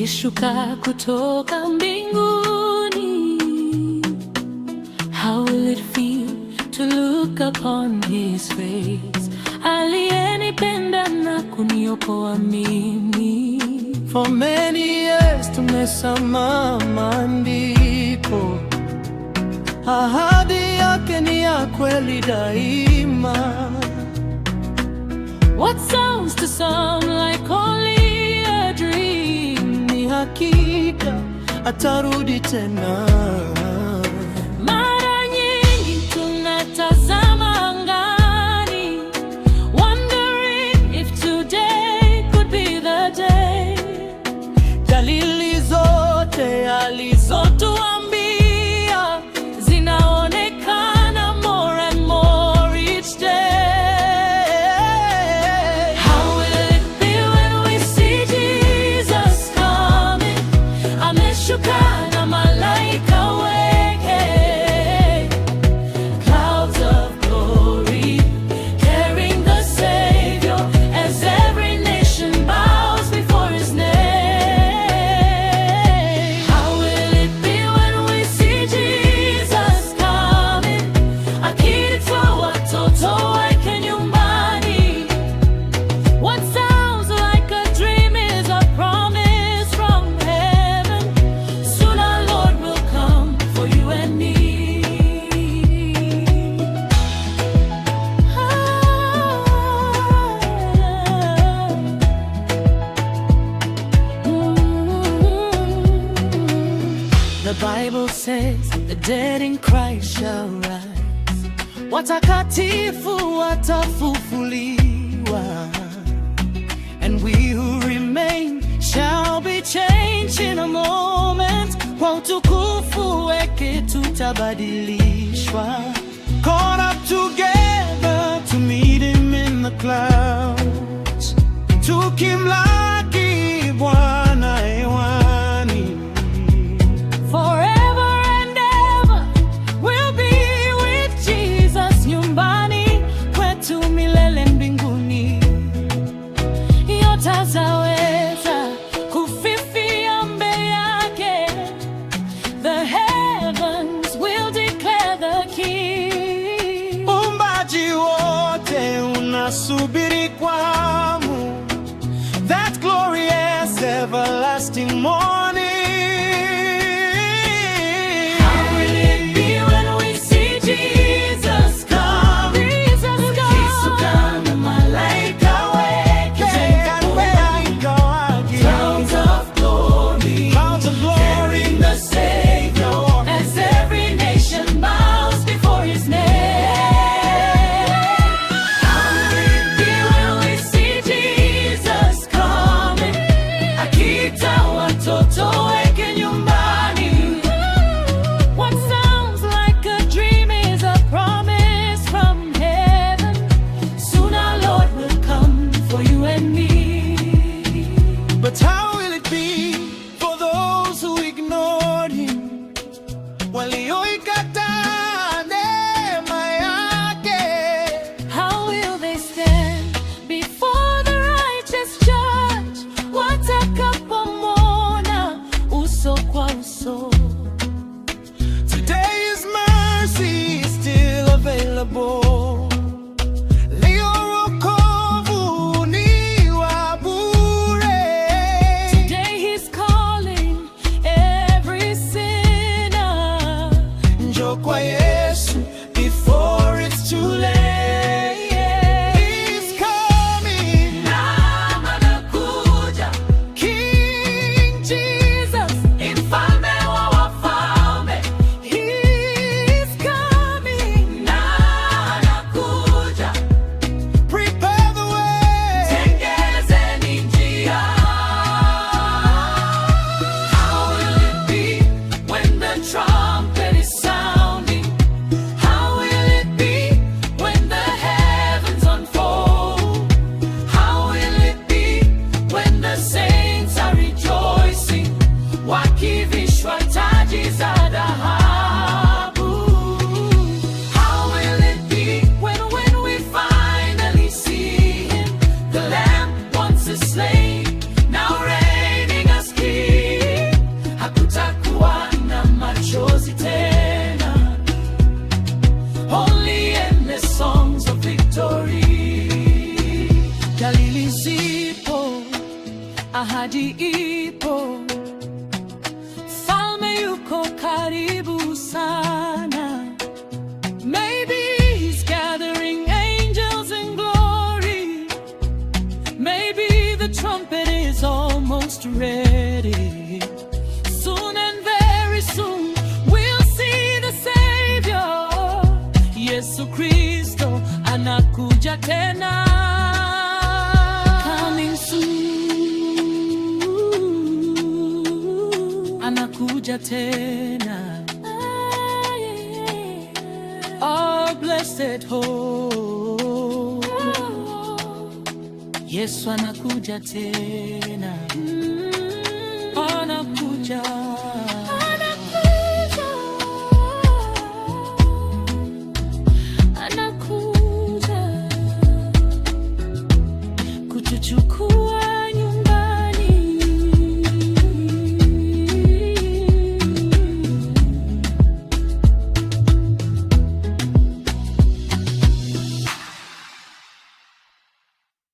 akishuka kutoka mbinguni. How will it feel to look upon his face? Aliyenipenda na kuniokoa mimi. For many years tumesoma maandiko, ahadi yake ni ya kweli daima. What sounds to some like only a dream, Ni hakika atarudi tena. Mara nyingi tunatazama angani, wondering if today could be the day. Dalili zote alizotuambia zinaonekana more and more each day. How will it be when we see Jesus coming? Ameshuka na malaika wake, clouds of glory, carrying the Savior, as every nation bows before his name. How will it be when we see Jesus coming? Akitoa watoto wake nyumbani. What sounds like a dream is a promise from heaven. Soon our Lord will come for you and me. The Bible says the dead in Christ shall rise, watakatifu watafufuliwa, and we who remain shall be changed in a moment. Kwa utukufu wake tutabadilishwa, caught up together to meet him in the clouds, tukimlaki Bwana hewani. Forever and ever we'll be with Jesus nyumbani kwetu milele mbinguni. Yote zaweza kufifia mbele yake. The heavens will declare the King. Uumbaji wote unasubiri kwa hamu that glorious everlasting morning. How will it be when we see Jesus come? Akishuka na malaika wake, clouds of glory, carrying the Savior, as every nation bows before his name. How will it be when we see Jesus coming? Akita watoto wake nyumbani. What sounds like a dream is a promise from heaven. Soon our Lord will come for you and me. But how will it be for those who ignored him, walioikataa neema yake? How will they stand before the righteous judge, watakapomwona uso kwa uso? Today his mercy is still available. Leo wokovu ni wa bure. Today he's calling every sinner. Njoo kwa Yesu before it's too late. He's coming, Nama nakuja, King Jesus. mfalme wa wafalme. He's coming, Na nakuja, prepare the way. tengenezeni njia. How will it be when the trumpet is sounding? How will it be when the heavens unfold? How will it be when the saints are rejoicing, wakivishwa taji za dhahabu? How will it be when we finally see him, the Lamb once slain, now reigning as King? ahadi ipo, Mfalme yuko karibu sana. Maybe he's gathering angels in glory. Maybe the trumpet is almost ready. Soon and very soon we'll see the Savior. Yesu Kristo anakuja tena. Coming soon. Anakuja tena. Our blessed hope. Yesu anakuja tena. Anakuja. Anakuja kutuchukua.